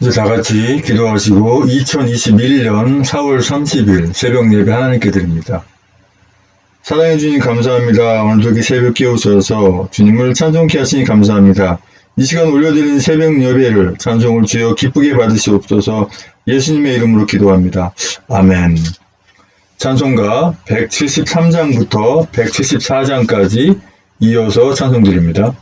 이제 다 같이 기도하시고 2021년 4월 30일 새벽 예배 하나님께 드립니다. 사랑해 주님 감사합니다. 오늘도 이렇게 새벽 깨우셔서 주님을 찬송케 하시니 감사합니다. 이 시간 올려드린 새벽 예배를 찬송을 주여 기쁘게 받으시옵소서. 예수님의 이름으로 기도합니다. 아멘. 찬송가 173장부터 174장까지 이어서 찬송드립니다.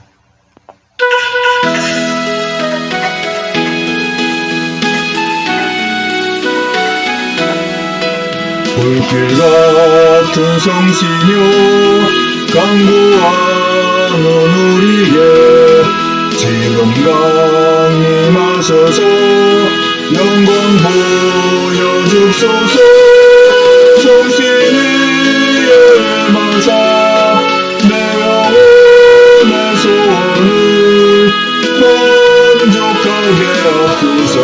불길 같은 성신여 강구하는 우리에게 지금 강림하셔서 영광 보여주소서. 성신이 열마사 내 영혼의 소원을 만족하게 하소서.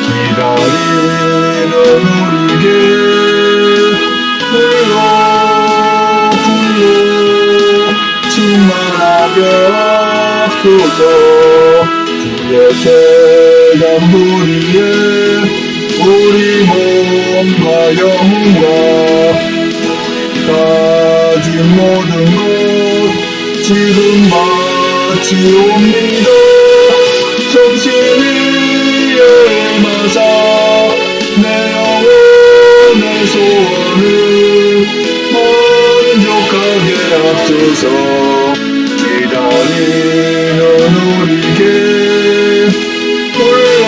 기다리는 우리에게 불러 충만하게 하소서. 주의 세간 불의에 우리 몸과 영혼과 가진 모든 것 지금 바치옵니다. 성신이 열마사 내 영혼의 소원을 만족하게 하소서. 기다리는 우리에게 불러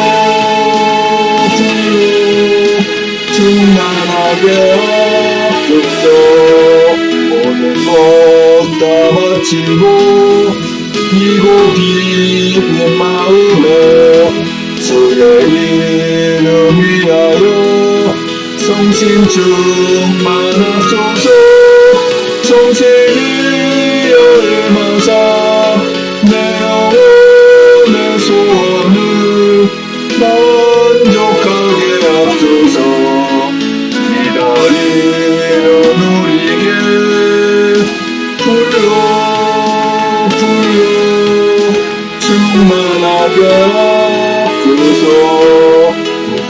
충만하게 하소서. 모든 것 다 마치고 이고 기쁜 마음에 주의 이름 위하여 성신 충만하소서. 성신이 열마사 내 영혼의 소원을 만족하게 하소서. 기다리는 우리에게 불러 충만하게 하소서.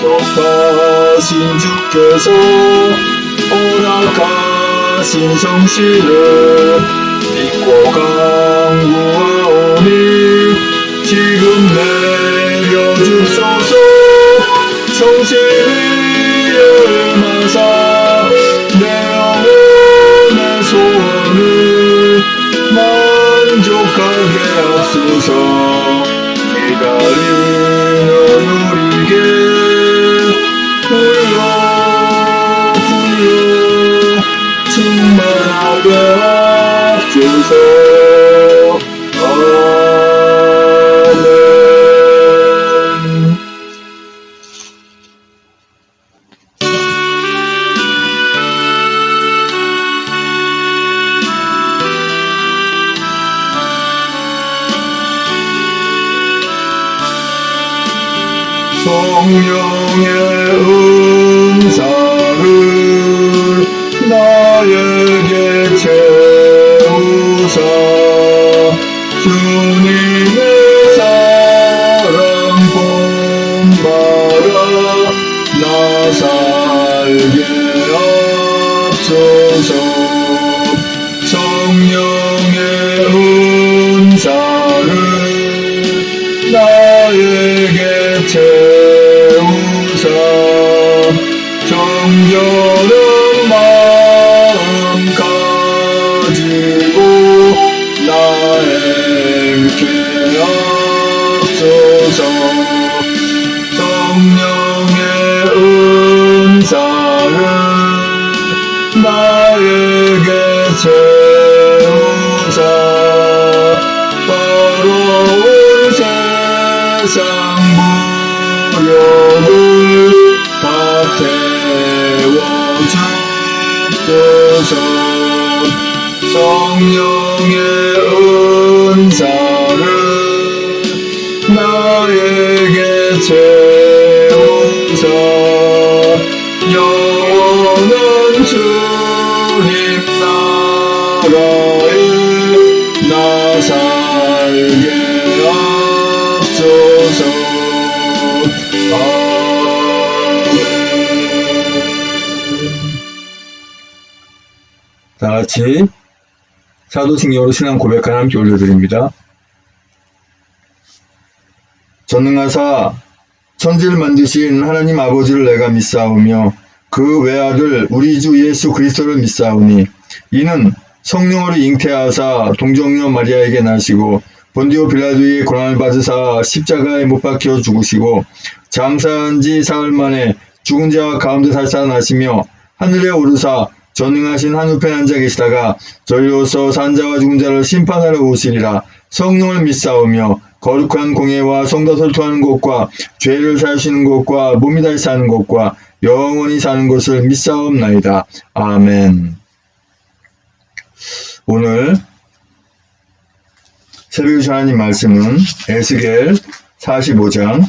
구속하신 주께서 허락하신 성신을 믿고 강구하오니 지금 내려주소서. 성신이 열마사 내 영혼의 소원을 만족하게 하소서. 기다리는 우리에게 불러 충만하게 하소서. 아멘. 성령의 은사를 나에게 채우사 주님의 사랑 본받아 나 살게 하소서. 성령의 은사를 나에게 채우사 정결한 마음 가지고 나에게 하소서. 성령의 은사를 나에게 채우사 더러운 세상 무료를 다 태워주소서. 성령의 은사를 나에게 채우사 영원한 주님 나라에 나 살게 하소서. 같이 사도신경으로 신앙 고백하는 함께 올려드립니다. 전능하사 천지를 만드신 하나님 아버지를 내가 믿사오며 그 외아들 우리 주 예수 그리스도를 믿사오니 이는 성령으로 잉태하사 동정녀 마리아에게 나시고 본디오 빌라도의 고난을 받으사 십자가에 못 박혀 죽으시고 장사한 지 사흘 만에 죽은 자 가운데 살아나시며 하늘에 오르사 전능하신 한우편에 앉아 계시다가 저희로서 산자와 죽은 자를 심판하러 오시리라. 성령을 믿사오며 거룩한 공예와 성도 설투하는 것과 죄를 사하시는 것과 몸이 다시 사는 것과 영원히 사는 것을 믿사옵나이다. 아멘. 오늘 새벽에 주신 하나님 말씀은 에스겔 45장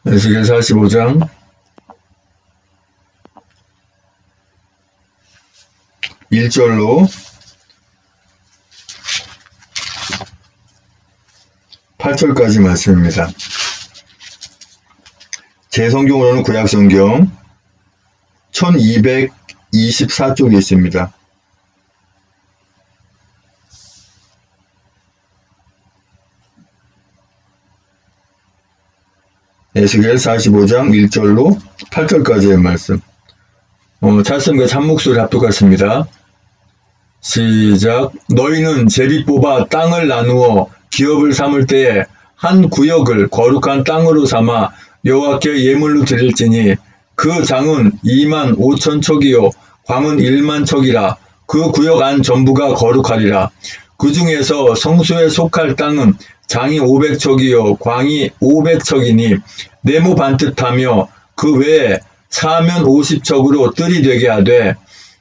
에스겔 45장 1절로 8절까지 말씀입니다. 제 성경으로는 구약성경 1224쪽에 있습니다. 에스겔 45장 1절로 8절까지의 말씀. 찰성과 참목소리 합독하십니다. 시작. 너희는 제비 뽑아 땅을 나누어 기업을 삼을 때에 한 구역을 거룩한 땅으로 삼아 여호와께 예물로 드릴지니 그 장은 2만 5천 척이요 광은 1만 척이라. 그 구역 안 전부가 거룩하리라. 그 중에서 성소에 속할 땅은 장이 500척이요 광이 500척이니 네모 반듯하며 그 외에 사면 50척으로 뜰이 되게 하되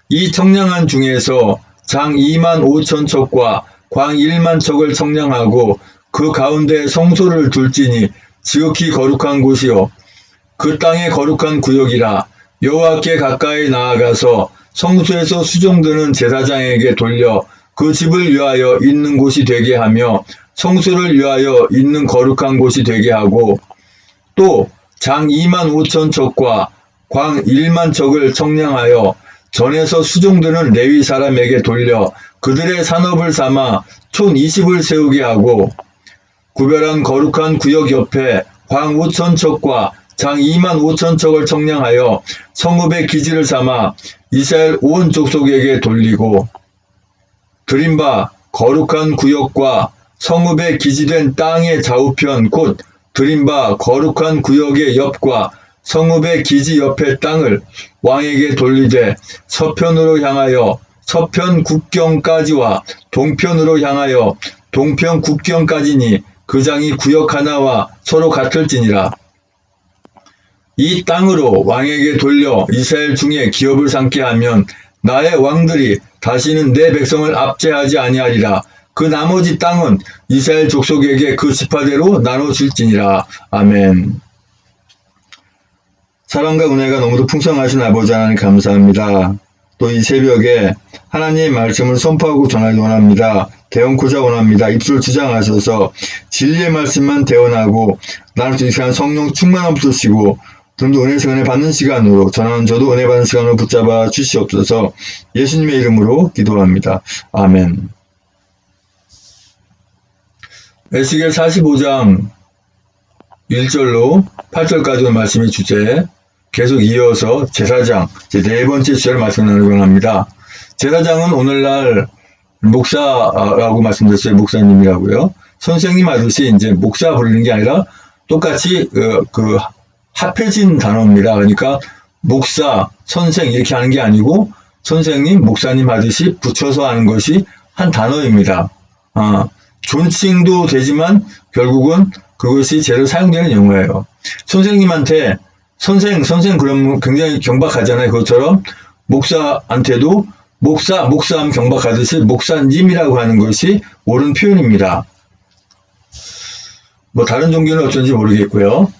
이 청량한 중에서 장 2만 5천 척과 광 1만 척을 청량하고 그 가운데 성소를 둘지니 지극히 거룩한 곳이요 그 땅의 거룩한 구역이라. 여호와께 가까이 나아가서 성소에서 수종드는 제사장에게 돌려 그 집을 위하여 있는 곳이 되게 하며 성소를 위하여 있는 거룩한 곳이 되게 하고 또 장 2만 5천 척과 광 1만 척을 청량하여 전에서 수종드는 레위 사람에게 돌려 그들의 산업을 삼아 촌 20을 세우게 하고 구별한 거룩한 구역 옆에 광 5천 척과 장 2만 5천 척을 청량하여 성읍의 기지를 삼아 이스라엘 온 족속에게 돌리고 드린 바 거룩한 구역과 성읍에 기지된 땅의 좌우편 곧 드린 바 거룩한 구역의 옆과 성읍의 기지 옆의 땅을 왕에게 돌리되 서편으로 향하여 서편 국경까지와 동편으로 향하여 동편 국경까지니 그 장이 구역 하나와 서로 같을지니라. 이 땅으로 왕에게 돌려 이스라엘 중에 기업을 삼게 하면 나의 왕들이 다시는 내 백성을 압제하지 아니하리라. 그 나머지 땅은 이스라엘 족속에게 그 지파대로 나눠줄지니라. 아멘. 사랑과 은혜가 너무도 풍성하신 아버지 하나님 감사합니다. 또 이 새벽에 하나님의 말씀을 선포하고 전하기 원합니다. 대언코자 원합니다. 입술을 주장하셔서 진리의 말씀만 대언하고 나눌 수 있는 시간 성령 충만함 주시고 좀더 은혜 시간을 받는 시간으로 전하는 저도 은혜 받는 시간으로 붙잡아 주시옵소서. 예수님의 이름으로 기도합니다. 아멘. 에스겔 45장 1절로 8절까지의 말씀의 주제 계속 이어서 제사장 네 번째 주제를 말씀 나누곤 합니다. 제사장은 오늘날 목사라고 말씀드렸어요. 목사님이라고요. 선생님 하듯이 이제 목사 부르는 게 아니라 똑같이 합해진 단어입니다. 그러니까 목사, 선생 이렇게 하는 게 아니고 선생님, 목사님 하듯이 붙여서 하는 것이 한 단어입니다. 존칭도 되지만 결국은 그것이 제대로 사용되는 용어예요. 선생님한테 선생 그러면 굉장히 경박하잖아요. 그것처럼 목사한테도 목사함 경박하듯이 목사님이라고 하는 것이 옳은 표현입니다. 뭐 다른 종교는 어쩐지 모르겠고요.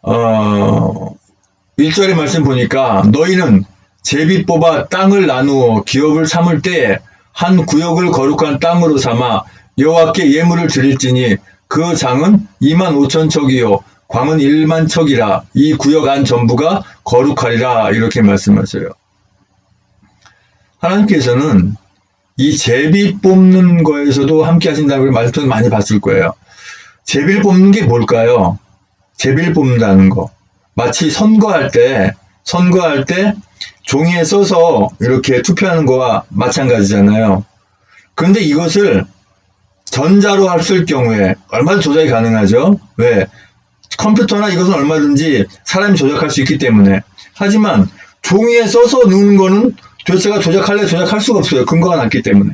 1절의 말씀 보니까 너희는 제비 뽑아 땅을 나누어 기업을 삼을 때에 한 구역을 거룩한 땅으로 삼아 여호와께 예물을 드릴지니 그 장은 25,000척이요 광은 10,000척이라 이 구역 안 전부가 거룩하리라 이렇게 말씀하세요. 하나님께서는 이 제비 뽑는 거에서도 함께 하신다는 말씀 많이 봤을 거예요. 제비를 뽑는 게 뭘까요? 제비를 뽑는다는 거. 마치 선거할 때 종이에 써서 이렇게 투표하는 거와 마찬가지잖아요. 그런데 이것을 전자로 했을 경우에 얼마나 조작이 가능하죠? 왜? 컴퓨터나 이것은 얼마든지 사람이 조작할 수 있기 때문에. 하지만 종이에 써서 넣는 거는 도대체가 조작할 수가 없어요. 근거가 낮기 때문에.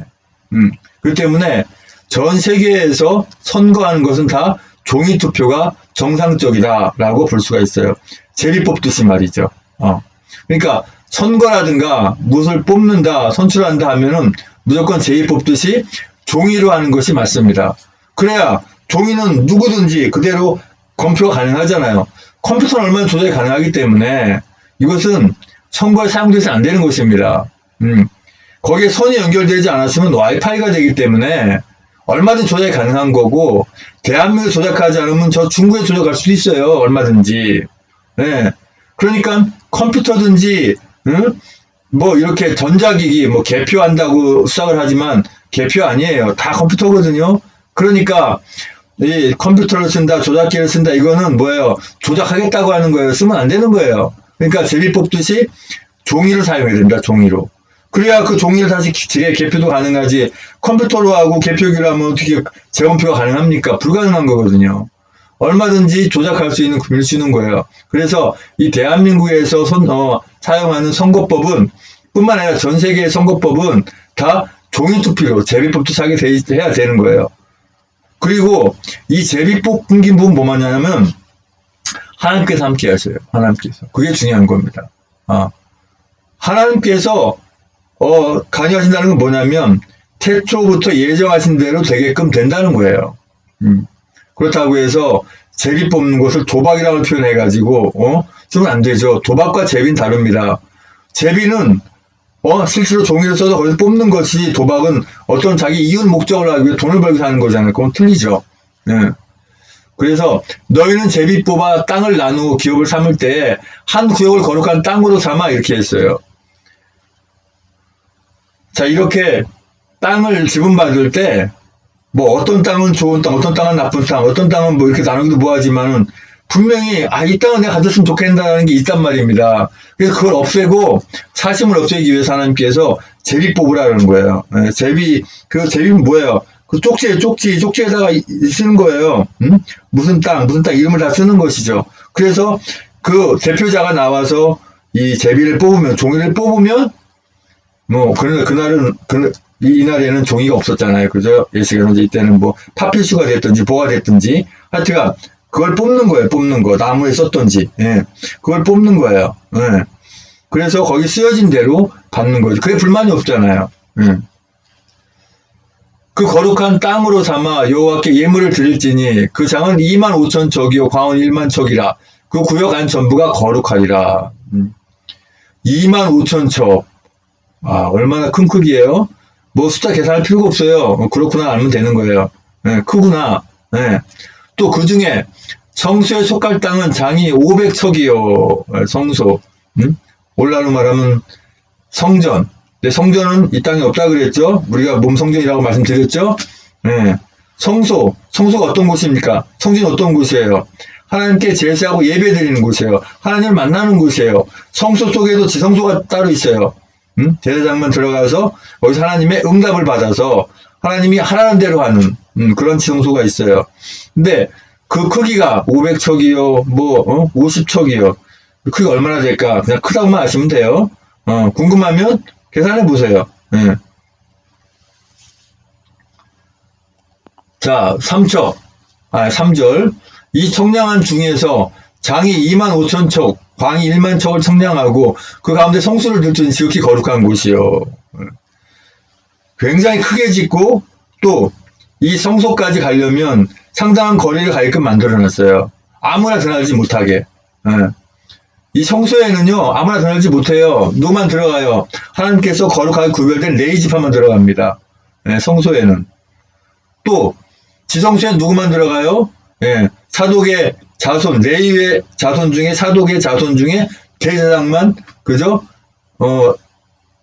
그렇기 때문에 전 세계에서 선거하는 것은 다 종이 투표가 정상적이다라고 볼 수가 있어요. 제비 뽑듯이 말이죠. 그러니까 선거라든가 무엇을 뽑는다, 선출한다 하면은 무조건 제비 뽑듯이 종이로 하는 것이 맞습니다. 그래야 종이는 누구든지 그대로 검표가 가능하잖아요. 컴퓨터는 얼마나 조작이 가능하기 때문에 이것은 선거에 사용돼서 안 되는 것입니다. 거기에 선이 연결되지 않았으면 와이파이가 되기 때문에 얼마든지 조작이 가능한 거고, 대한민국에 조작하지 않으면 저 중국에 조작할 수도 있어요. 얼마든지. 네. 그러니까 컴퓨터든지 뭐 이렇게 전자기기 뭐 개표한다고 시작을 하지만 개표 아니에요. 다 컴퓨터거든요. 그러니까 이 컴퓨터를 쓴다, 조작기를 쓴다, 이거는 뭐예요? 조작하겠다고 하는 거예요. 쓰면 안 되는 거예요. 그러니까 제비 뽑듯이 종이를 사용해야 됩니다. 종이로. 그래야 그 종이를 다시 개표도 가능하지. 컴퓨터로 하고 개표기로 하면 어떻게 재검표가 가능합니까? 불가능한 거거든요. 얼마든지 조작할 수 있는 구비를 쓰는 거예요. 그래서 이 대한민국에서 사용하는 선거법은 뿐만 아니라 전 세계의 선거법은 다 종이 투표로 제비뽑듯이 하게 해야 되는 거예요. 그리고 이 제비 뽑는 부분 뭐냐면 하나님께서 함께 하세요. 하나님께서. 그게 중요한 겁니다. 하나님께서 관여하신다는 건 뭐냐면 태초부터 예정하신 대로 되게끔 된다는 거예요. 그렇다고 해서 제비 뽑는 것을 도박이라고 표현해가지고 쓰면 안 되죠. 도박과 제비는 다릅니다. 제비는 실제로 종이를 써서 거기서 뽑는 것이, 도박은 어떤 자기 이윤 목적을 하기 위해 돈을 벌기 위해서 하는 거잖아요. 그건 틀리죠. 네. 그래서 너희는 제비 뽑아 땅을 나누고 기업을 삼을 때 한 구역을 거룩한 땅으로 삼아 이렇게 했어요. 자, 이렇게 땅을 지분받을 때 뭐 어떤 땅은 좋은 땅, 어떤 땅은 나쁜 땅, 어떤 땅은 뭐 이렇게 나누기도 뭐하지만은 분명히 이 땅은 내가 가졌으면 좋겠다는 게 있단 말입니다. 그래서 그걸 없애고 사심을 없애기 위해서 하나님께서 제비 뽑으라는 거예요. 그 제비는 뭐예요? 그 쪽지에다가 쓰는 거예요. 무슨 땅 이름을 다 쓰는 것이죠. 그래서 그 대표자가 나와서 이 제비를 뽑으면, 종이를 뽑으면, 뭐, 이날에는 종이가 없었잖아요. 그죠? 예수께서 이때는 뭐, 파필수가 됐든지, 뭐가 됐든지, 하여튼간, 그걸 뽑는 거예요. 뽑는 거. 나무에 썼던지, 예. 그걸 뽑는 거예요. 예. 그래서 거기 쓰여진 대로 받는 거죠. 그게 불만이 없잖아요. 예. 그 거룩한 땅으로 삼아 여호와께 예물을 드릴지니 그 장은 25,000척이요 광은 10,000척이라 그 구역 안 전부가 거룩하리라. 25,000척. 얼마나 큰 크기예요? 뭐 숫자 계산할 필요가 없어요. 그렇구나 알면 되는 거예요. 네, 크구나. 네. 또 그 중에 성소에 속할 땅은 장이 500척이요. 성소. 올라로 말하면 성전. 근데 성전은 이 땅에 없다 그랬죠? 우리가 몸 성전이라고 말씀드렸죠? 네. 성소가 어떤 곳입니까? 성전이 어떤 곳이에요? 하나님께 제사하고 예배 드리는 곳이에요. 하나님을 만나는 곳이에요. 성소 속에도 지성소가 따로 있어요. 제사장만 들어가서 거기서 하나님의 응답을 받아서 하나님이 하라는 대로 하는 그런 지성소가 있어요. 근데 그 크기가 500척이요, 50척이요. 그 크기가 얼마나 될까? 그냥 크다고만 아시면 돼요. 궁금하면 계산해 보세요. 네. 자, 3절. 이 청량한 중에서 장이 25,000척, 광이 1만 척을 청량하고 그 가운데 성수를 들더니 지극히 거룩한 곳이요. 굉장히 크게 짓고 또 이 성소까지 가려면 상당한 거리를 가게끔 만들어놨어요. 아무나 들어가지 못하게. 이 성소에는요 아무나 들어가지 못해요. 누구만 들어가요? 하나님께서 거룩하게 구별된 레위 지파만 들어갑니다. 성소에는. 또 지성소에 누구만 들어가요? 사독의 자손, 레위의 자손 중에 사독의 자손 중에 제사장만 그죠?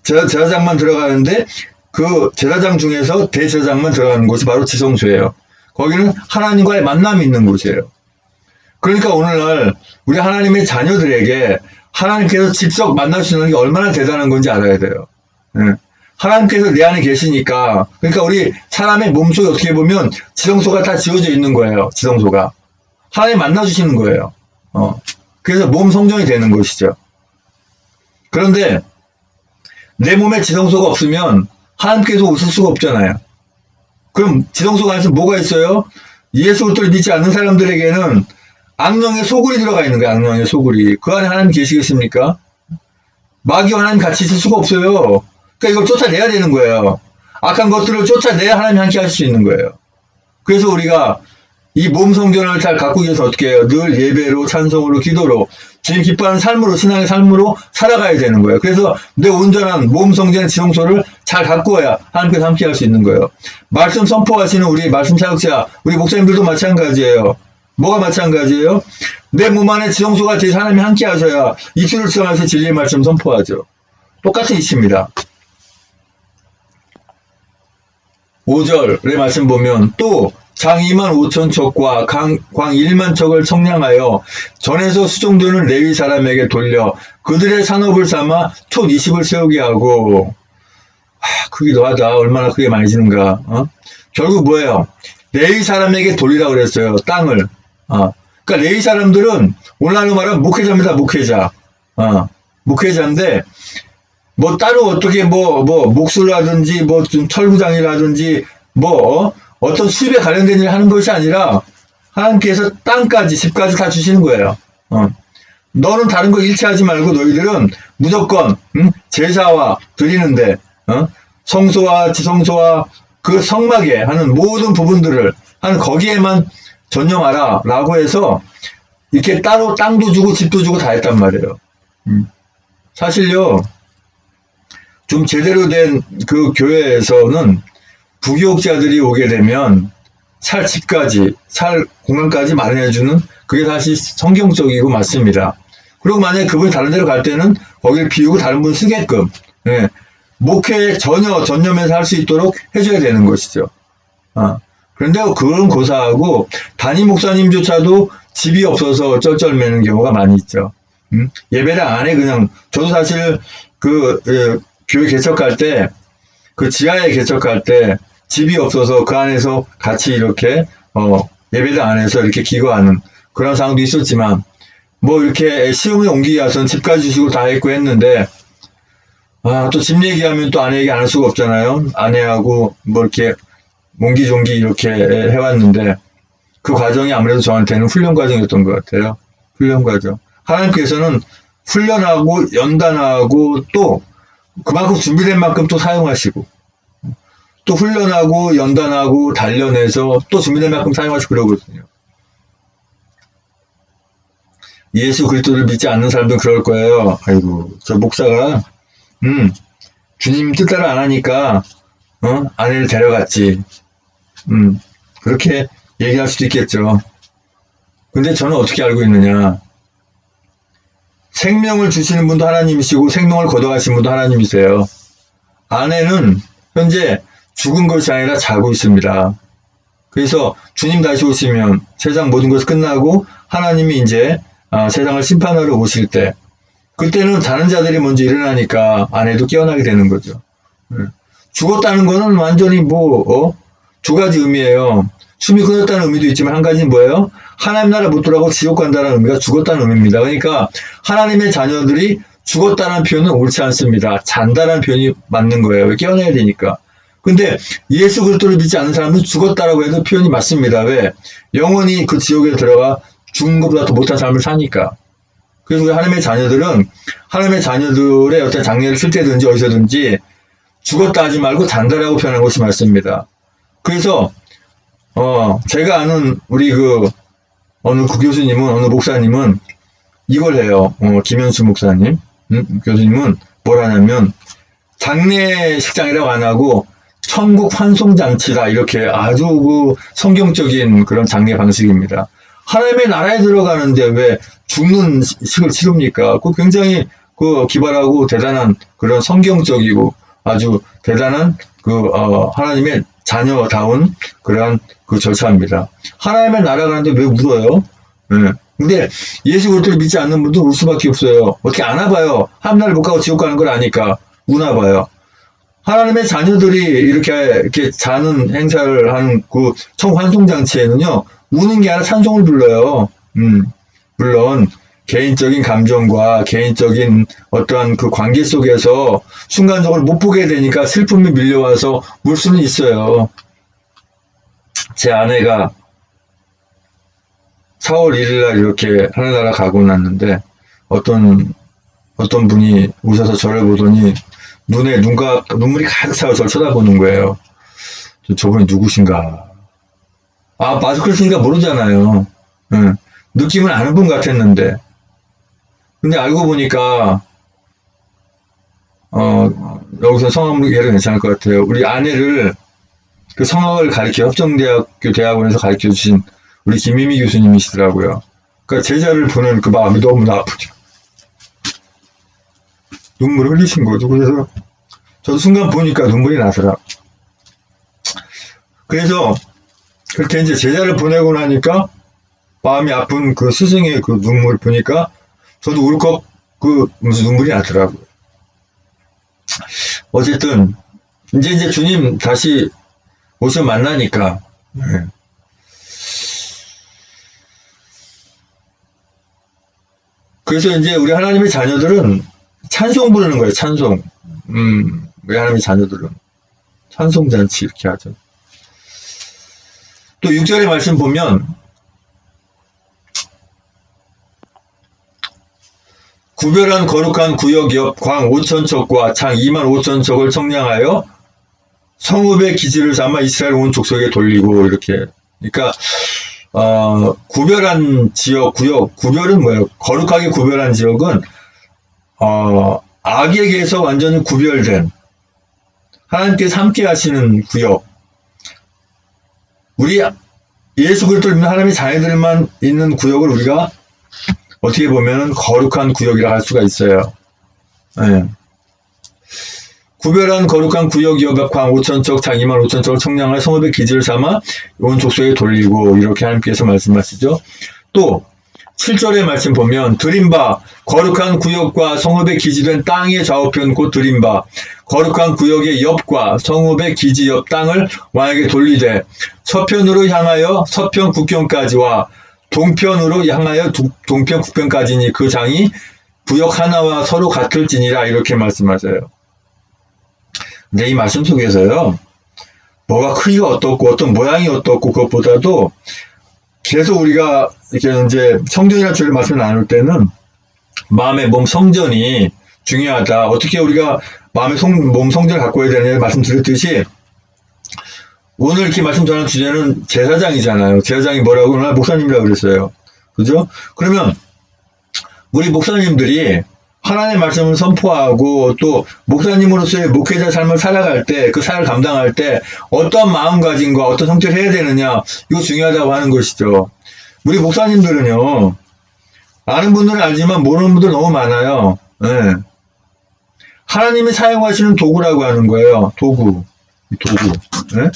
제사장만 들어가는데 그 제사장 중에서 대제사장만 들어가는 곳이 바로 지성소예요. 거기는 하나님과의 만남이 있는 곳이에요. 그러니까 오늘날 우리 하나님의 자녀들에게 하나님께서 직접 만날 수 있는 게 얼마나 대단한 건지 알아야 돼요. 하나님께서 내 안에 계시니까, 그러니까 우리 사람의 몸속에 어떻게 보면 지성소가 다 지어져 있는 거예요. 지성소가. 하나님 만나주시는 거예요. 그래서 몸 성전이 되는 것이죠. 그런데 내 몸에 지성소가 없으면 하나님께서 오실 수가 없잖아요. 그럼 지성소가 안에서 뭐가 있어요? 예수 그리스도를 믿지 않는 사람들에게는 악령의 소굴이 들어가 있는 거예요. 악령의 소굴이. 그 안에 하나님 계시겠습니까? 마귀와 하나님 같이 있을 수가 없어요. 그러니까 이걸 쫓아내야 되는 거예요. 악한 것들을 쫓아내야 하나님이 함께 하실 수 있는 거예요. 그래서 우리가 이 몸 성전을 잘 가꾸기 위해서 어떻게 해요? 늘 예배로, 찬송으로, 기도로, 주님 기뻐하는 삶으로, 신앙의 삶으로 살아가야 되는 거예요. 그래서 내 온전한 몸 성전의 지성소를 잘 가꾸어야 하나님께서 함께 할 수 있는 거예요. 말씀 선포하시는 우리 말씀 사역자, 우리 목사님들도 마찬가지예요. 뭐가 마찬가지예요? 내 몸 안에 지성소가 되어 하나님이 함께 하셔야 입술을 통해서 진리의 말씀 선포하죠. 똑같은 이치입니다. 5절의 말씀 보면 또 장 2만 5천 척과 광 1만 척을 청량하여 전에서 수종되는 레위 사람에게 돌려 그들의 산업을 삼아 촌 20을 세우게 하고 크기도 하다. 얼마나 크게 많이 지는가. 결국 뭐예요? 레위 사람에게 돌리라고 그랬어요. 땅을. 그러니까 레위 사람들은 오늘날로 말하면 목회자입니다. 목회자. 목회자인데 뭐 따로 어떻게 목수라든지 좀 철구장이라든지 어떤 수입에 관련된 일을 하는 것이 아니라 하나님께서 땅까지 집까지 다 주시는 거예요. 너는 다른 거 일치하지 말고 너희들은 무조건 제사와 드리는데 성소와 지성소와 그 성막에 하는 모든 부분들을 하는 거기에만 전념하라 라고 해서 이렇게 따로 땅도 주고 집도 주고 다 했단 말이에요. 사실요 좀 제대로 된 그 교회에서는 부교육자들이 오게 되면 살 집까지, 살 공간까지 마련해주는 그게 사실 성경적이고 맞습니다. 그리고 만약에 그분이 다른 데로 갈 때는 거기를 비우고 다른 분 쓰게끔 목회에 전혀 전념해서 할 수 있도록 해줘야 되는 것이죠. 그런데 그런 고사하고 담임 목사님조차도 집이 없어서 쩔쩔매는 경우가 많이 있죠. 예배당 안에 그냥 저도 사실 교회 개척할 때 그 지하에 개척할 때 집이 없어서 그 안에서 같이 이렇게 예배당 안에서 이렇게 기거하는 그런 상황도 있었지만 이렇게 시흥에 옮기기 위해서는 집까지 주시고 다 했고 했는데 또 집 얘기하면 또 아내 얘기 안 할 수가 없잖아요. 아내하고 이렇게 몽기종기 이렇게 해왔는데 그 과정이 아무래도 저한테는 훈련 과정이었던 것 같아요. 훈련 과정. 하나님께서는 훈련하고 연단하고 또 그만큼 준비된 만큼 또 사용하시고 또 훈련하고 연단하고 단련해서 또 준비된 만큼 사용하시고 그러거든요. 예수 그리스도를 믿지 않는 사람들은 그럴 거예요. 아이고 저 목사가 주님 뜻대로 안 하니까 아내를 데려갔지. 그렇게 얘기할 수도 있겠죠. 근데 저는 어떻게 알고 있느냐. 생명을 주시는 분도 하나님이시고 생명을 걷어가신 분도 하나님이세요. 아내는 현재 죽은 것이 아니라 자고 있습니다. 그래서 주님 다시 오시면 세상 모든 것이 끝나고 하나님이 이제 세상을 심판하러 오실 때 그때는 자는 자들이 먼저 일어나니까 아내도 깨어나게 되는 거죠. 죽었다는 거는 완전히 두 가지 의미예요. 숨이 끊었다는 의미도 있지만 한 가지는 뭐예요? 하나님 나라 못 들어가고 지옥 간다는 의미가 죽었다는 의미입니다. 그러니까 하나님의 자녀들이 죽었다는 표현은 옳지 않습니다. 잔다는 표현이 맞는 거예요. 깨어나야 되니까. 근데 예수 그리스도를 믿지 않는 사람은 죽었다라고 해도 표현이 맞습니다. 왜? 영원히 그 지옥에 들어가 죽은 것보다 더 못한 삶을 사니까. 그래서 우리 하나님의 자녀들은 하나님의 자녀들의 어떤 장례를 쓸 때든지 어디서든지 죽었다 하지 말고 잔다라고 표현한 것이 맞습니다. 그래서 제가 아는 우리 어느 교수님은, 어느 목사님은 이걸 해요. 김현수 목사님, 교수님은 뭘 하냐면 장례식장이라고 안 하고 천국 환송잔치다, 이렇게 아주 성경적인 그런 장례 방식입니다. 하나님의 나라에 들어가는데 왜 죽는 식을 치릅니까? 굉장히 기발하고 대단한 그런 성경적이고 아주 대단한 하나님의 자녀다운 그러한 절차입니다. 하나님의 나라 가는데 왜 울어요? 네. 근데 예수 그리스도를 믿지 않는 분도 울 수밖에 없어요. 어떻게 아나 봐요. 하늘나라를 못 가고 지옥 가는 걸 아니까 우나 봐요. 하나님의 자녀들이 이렇게 자는 행사를 하는 청환송잔치에는요, 우는 게 아니라 찬송을 불러요. 물론 개인적인 감정과 개인적인 어떠한 관계 속에서 순간적으로 못 보게 되니까 슬픔이 밀려와서 울 수는 있어요. 제 아내가 4월 1일날 이렇게 하늘나라 가고 났는데 어떤 분이 오셔서 저를 보더니 눈에 눈물이 가득 차서 저를 쳐다보는 거예요. 저분이 누구신가? 마스크를 쓰니까 모르잖아요. 느낌은 아는 분 같았는데. 근데 알고 보니까, 여기서 성함을 해도 괜찮을 것 같아요. 우리 아내를 성악을 협정대학교 대학원에서 가르쳐 주신 우리 김미미 교수님이시더라고요. 그러니까 제자를 보는 그 마음이 너무 아프죠. 눈물을 흘리신 거죠. 그래서 저도 순간 보니까 눈물이 나더라. 그래서 그렇게 이제 제자를 보내고 나니까 마음이 아픈 스승의 눈물을 보니까 저도 울컥 무슨 눈물이 나더라고요. 어쨌든 이제 주님 다시 오셔 만나니까. 네. 그래서 이제 우리 하나님의 자녀들은 찬송 부르는 거예요. 찬송. 우리 하나님의 자녀들은 찬송잔치 이렇게 하죠. 또 6절의 말씀 보면 구별한 거룩한 구역 옆 광 5,000척과 장 25,000척을 청량하여 성읍의 기지를 삼아 이스라엘 온 족속에 돌리고, 이렇게. 그러니까 구별한 지역, 구역, 구별은 뭐예요? 거룩하게 구별한 지역은 악에게서 완전히 구별된 하나님께서 함께 하시는 구역. 우리 예수 그리스도를 믿는 하나님의 자녀들만 있는 구역을 우리가 어떻게 보면 거룩한 구역이라 할 수가 있어요. 네. 구별한 거룩한 구역 여각 광 5,000척 장 25,000척을 청량할 성읍의 기지를 삼아 온 족속에 돌리고, 이렇게 하나님께서 말씀하시죠. 또 7절의 말씀 보면 드림바 거룩한 구역과 성읍의 기지된 땅의 좌우편 곧 드림바 거룩한 구역의 옆과 성읍의 기지 옆 땅을 왕에게 돌리되 서편으로 향하여 서편 국경까지와 동편으로 향하여 동편 국경까지니 그 장이 구역 하나와 서로 같을지니라, 이렇게 말씀하세요. 근데 이 말씀 속에서요, 뭐가 크기가 어떻고 어떤 모양이 어떻고 그것보다도 계속 우리가 이렇게 이제 성전이라는 주제를 말씀 나눌 때는 마음의 몸 성전이 중요하다. 어떻게 우리가 마음의 몸 성전을 갖고 해야 되느냐 말씀드렸듯이, 오늘 이렇게 말씀 전하는 주제는 제사장이잖아요. 제사장이 뭐라고? 오늘 목사님이라고 그랬어요. 그죠? 그러면 우리 목사님들이 하나님의 말씀을 선포하고 또 목사님으로서의 목회자 삶을 살아갈 때, 그 사역을 감당할 때 어떤 마음가짐과 어떤 성격을 해야 되느냐, 이거 중요하다고 하는 것이죠. 우리 목사님들은요, 아는 분들은 알지만 모르는 분들 너무 많아요. 네. 하나님이 사용하시는 도구라고 하는 거예요. 도구. 이 도구. 네?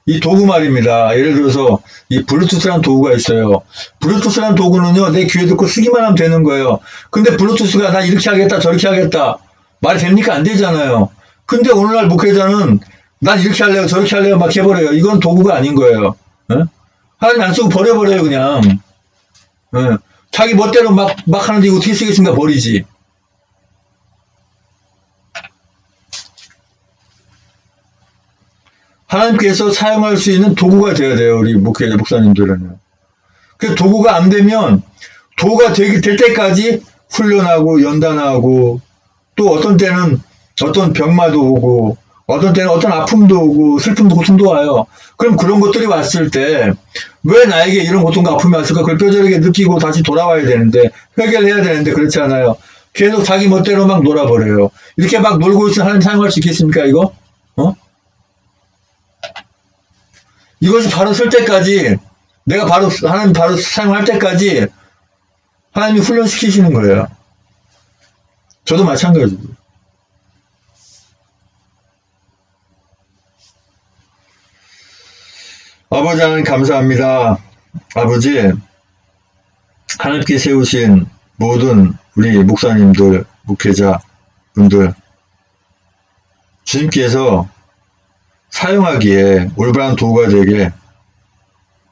이 도구 말입니다. 예를 들어서 이 블루투스라는 도구가 있어요. 블루투스라는 도구는요, 내 귀에 듣고 쓰기만 하면 되는 거예요. 근데 블루투스가 나 이렇게 하겠다 저렇게 하겠다 말이 됩니까? 안 되잖아요. 근데 오늘날 목회자는 난 이렇게 할래요 저렇게 할래요 막 해버려요. 이건 도구가 아닌 거예요. 네? 하나님 안 쓰고 버려버려요 그냥. 네. 자기 멋대로 막 하는데 이거 어떻게 쓰겠습니까? 버리지. 하나님께서 사용할 수 있는 도구가 되어야 돼요. 우리 목사님들은요. 그 도구가 안 되면 도구가 될 때까지 훈련하고 연단하고 또 어떤 때는 어떤 병마도 오고 어떤 때는 어떤 아픔도 오고 슬픔도 고통도 와요. 그럼 그런 것들이 왔을 때 왜 나에게 이런 고통과 아픔이 왔을까? 그걸 뼈저리게 느끼고 다시 돌아와야 되는데 해결해야 되는데 그렇지 않아요. 계속 자기 멋대로 막 놀아버려요. 이렇게 막 놀고 있으면 하나님 사용할 수 있겠습니까 이거? 이것이 바로 쓸 때까지 내가 바로 하나님 바로 사용할 때까지 하나님이 훈련시키시는 거예요. 저도 마찬가지고. 아버지 하나님 감사합니다. 아버지 하나님께 세우신 모든 우리 목사님들, 목회자 분들 주님께서 사용하기에 올바른 도구가 되게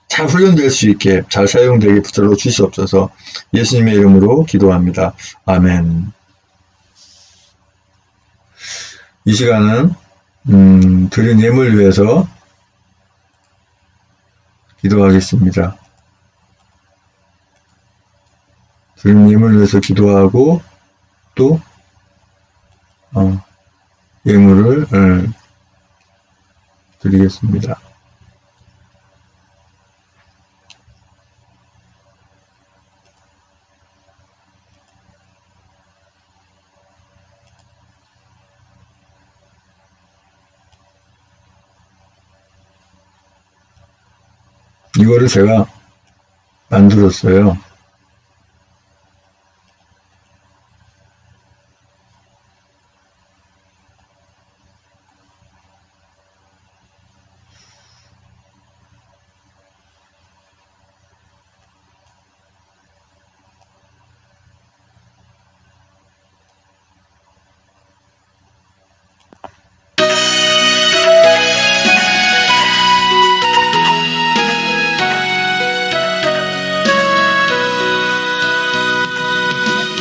잘 훈련될 수 있게 잘 사용되게 붙들어 주시옵소서. 예수님의 이름으로 기도합니다. 아멘. 이 시간은 드린 예물 위해서 기도하겠습니다. 드린 예물 위해서 기도하고 또 예물을 드리겠습니다. 이거를 제가 만들었어요.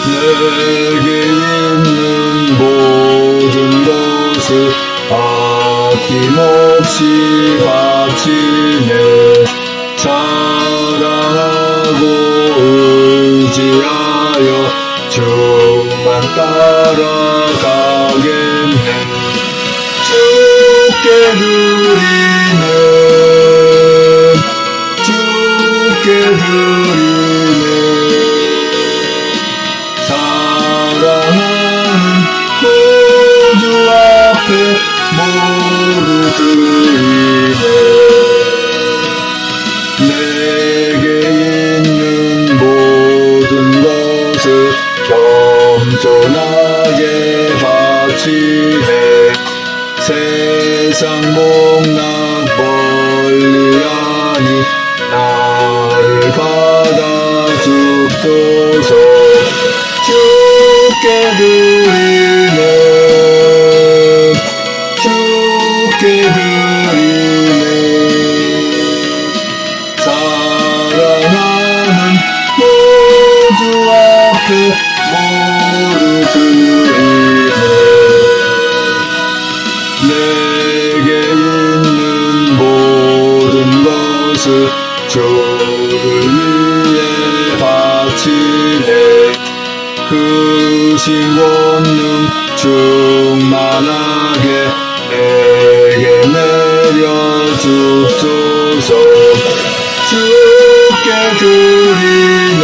내게 있는 모든 것을 아낌없이 바치네. 사랑하고 의지하여 주만 따라가겠네. 주께 드리네. 주께 드리네. 사랑하는 구주 앞에 모두 드리네. 내게 있는 모든 것을 겸손하게 바치네. 세상 목락 멀리하니 나를 받아 주옵소서. 주께 드리네. 주께 드리네. 사랑하는 구주 앞에 모두 드리네. 내게 있는 모든 것을 주를 위해 바치네. 그 신권능 충만하게 내게 내려주소서. 주께 드리네.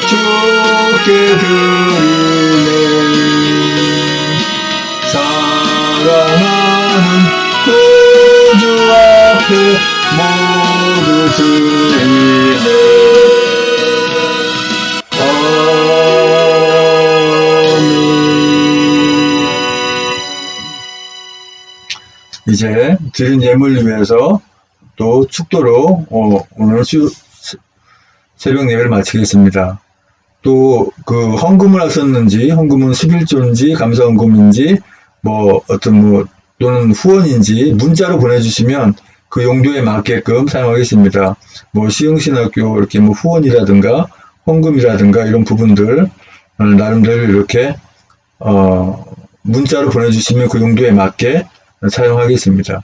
주께 드리네. 사랑하는 구주 앞에 모두 드리네. 이제 드린 예물을 위해서 또 축도로 오늘 새벽 예배를 마치겠습니다. 또 그 헌금을 하셨는지, 헌금은 11조인지 감사헌금인지 또는 후원인지 문자로 보내주시면 그 용도에 맞게끔 사용하겠습니다. 시흥신학교 이렇게 후원이라든가 헌금이라든가 이런 부분들 나름대로 이렇게 문자로 보내주시면 그 용도에 맞게 사용하겠습니다.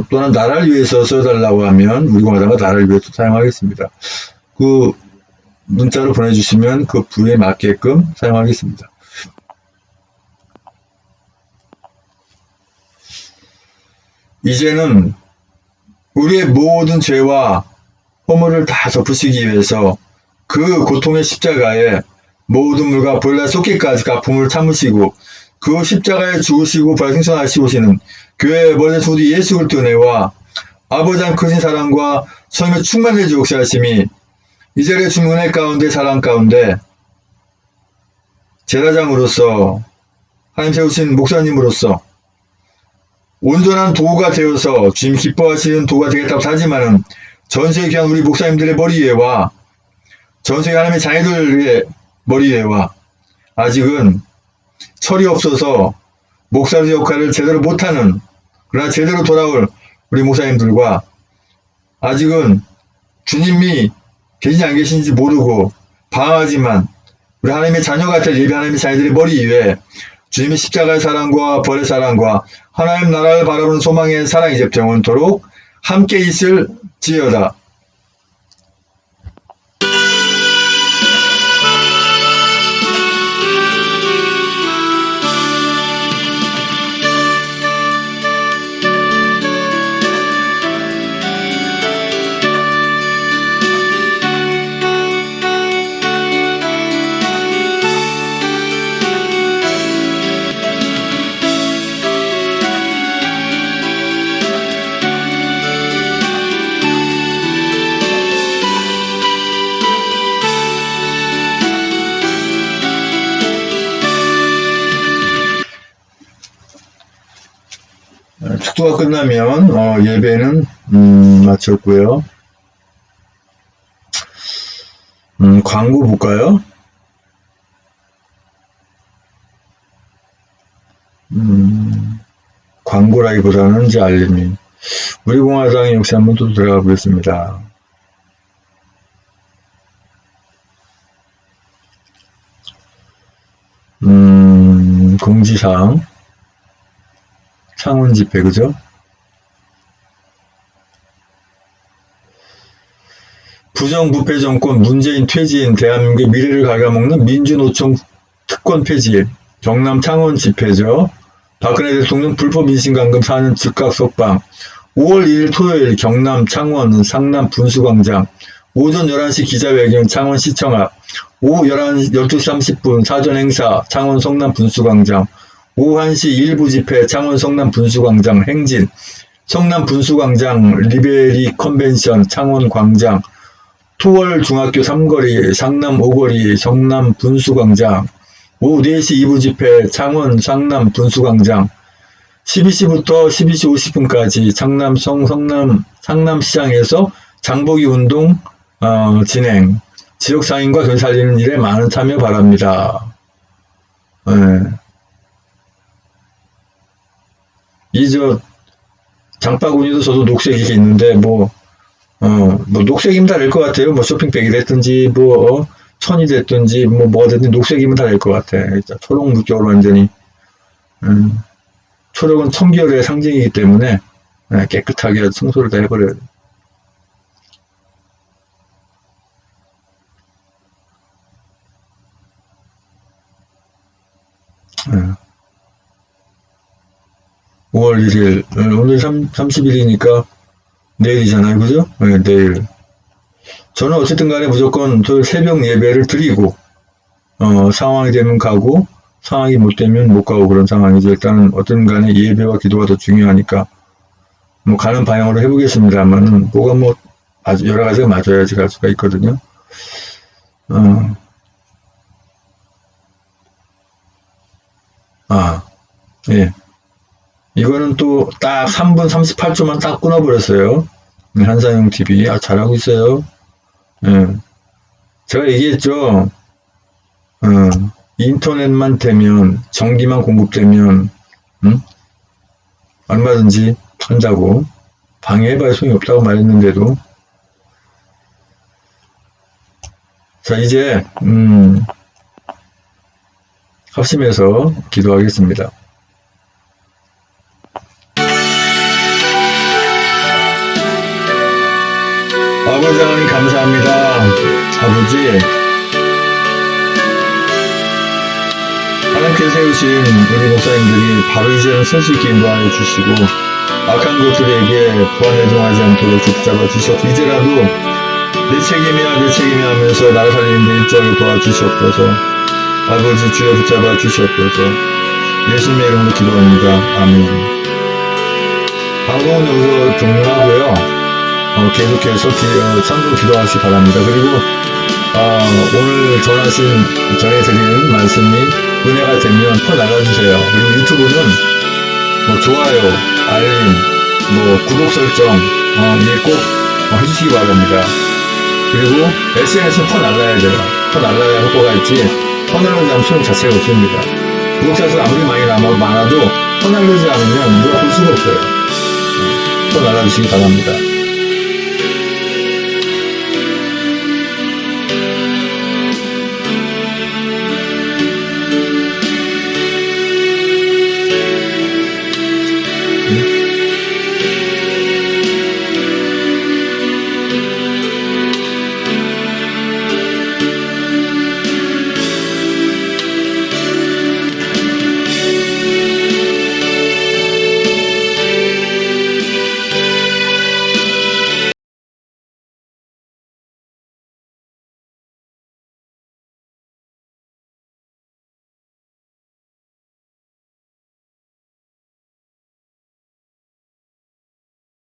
또는 나라를 위해서 써달라고 하면 우리마다가 나라를 위해서 사용하겠습니다. 문자로 보내주시면 그 부에 맞게끔 사용하겠습니다. 이제는 우리의 모든 죄와 허물을 다 덮으시기 위해서 그 고통의 십자가에 모든 물과 보혈과 쏟기까지 아픔을 참으시고 그 십자가에 죽으시고 부활승천하시오시는 교회의 머리에서 우리 예수 그리스도의 은혜와 아버지 크신 사랑과 성령의 충만해 주옵시하심이 이 자리에 주는 은혜 가운데 사랑 가운데 제사장으로서 하나님 세우신 목사님으로서 온전한 도구가 되어서 주님 기뻐하시는 도구가 되겠다고 하지만은 전세에 귀한 우리 목사님들의 머리 위에와 전세계 하나님의 자녀들의 머리 위에와 아직은 철이 없어서 목사의 역할을 제대로 못하는 그러나 제대로 돌아올 우리 목사님들과 아직은 주님이 계신지 안 계신지 모르고 방황하지만 우리 하나님의 자녀가 될 예비 하나님의 자녀들의 머리 위에 주님의 십자가의 사랑과 벌의 사랑과 하나님 나라를 바라보는 소망의 사랑이 이제부터 영원토록 함께 있을지어다. 축도가 끝나면 예배는 마쳤고요. 광고 볼까요? 광고라기보다는 이제 알림이. 우리 공화당의 역시 한번 또 들어가 보겠습니다. 공지사항 창원 집회, 그죠? 부정부패 정권 문재인 퇴진 대한민국의 미래를 갉아먹는 민주노총 특권 폐지 경남 창원 집회죠. 박근혜 대통령 불법 인신감금 4년 즉각 석방 5월 1일 토요일 경남 창원 상남 분수광장 오전 11시 기자회견 창원시청 앞 오후 12시 30분 사전 행사 창원 성남 분수광장 오후 1시 일부 집회 창원 성남 분수광장 행진 성남 분수광장 리베리 컨벤션 창원 광장 토월 중학교 3거리 상남 5거리 성남 분수광장 오후 4시 2부 집회 창원 상남 분수광장 12시부터 12시 50분까지 상남시장에서 장보기 운동 진행 지역 상인과 교회 살리는 일에 많은 참여 바랍니다. 장바구니도 저도 녹색이 있는데 뭐 녹색이면 다 될 것 같아요. 뭐 쇼핑백이 됐든지 천이 됐든지 뭐가 됐든지 녹색이면 다 될 것 같아. 초록 물결로 완전히 초록은 청결의 상징이기 때문에 깨끗하게 청소를 다 해버려요. 5월 1일 오늘 30일이니까 내일이잖아요, 그죠? 내일. 저는 어쨌든 간에 무조건 토요일 새벽 예배를 드리고 상황이 되면 가고 상황이 못 되면 못 가고 그런 상황이죠. 일단은 어떤 간에 예배와 기도가 더 중요하니까 가는 방향으로 해보겠습니다만은 뭐가 아주 여러 가지가 맞아야지 갈 수가 있거든요. 예. 이거는 또 딱 3분 38초만 딱 끊어버렸어요. 한사용 TV. 잘하고 있어요. 제가 얘기했죠. 인터넷만 되면, 전기만 공급되면, 얼마든지 한다고. 방해해봐야 소용이 없다고 말했는데도. 자, 이제, 합심해서 기도하겠습니다. 아버지 하나님 감사합니다. 아버지 하나님께 세우신 우리 목사님들이 바로 이제는 설 수 있게 인도하여 주시고 악한 것들에게 불안해동하지 않도록 붙잡아 주시옵소서. 이제라도 내 책임이야 하면서 나를 살리는 데 일정하게 도와주시옵소서. 아버지 주여 붙잡아 주시옵소서. 예수님의 이름으로 기도합니다. 아멘. 방송은 여기서 종료하고요. 계속해서 찬송 기도하시기 바랍니다. 그리고 오늘 전해드리는 말씀이 은혜가 되면 날려주세요. 그리고 유튜브는 좋아요, 알림, 구독 설정 꼭 해주시기 바랍니다. 그리고 SNS는 날라야 돼요. 날라야 효과가 있지 날라지 않으면 소용 자체가 없습니다. 구독자 수 아무리 많아도 날라지 않으면 누가 볼 수가 없어요. 날라주시기 바랍니다.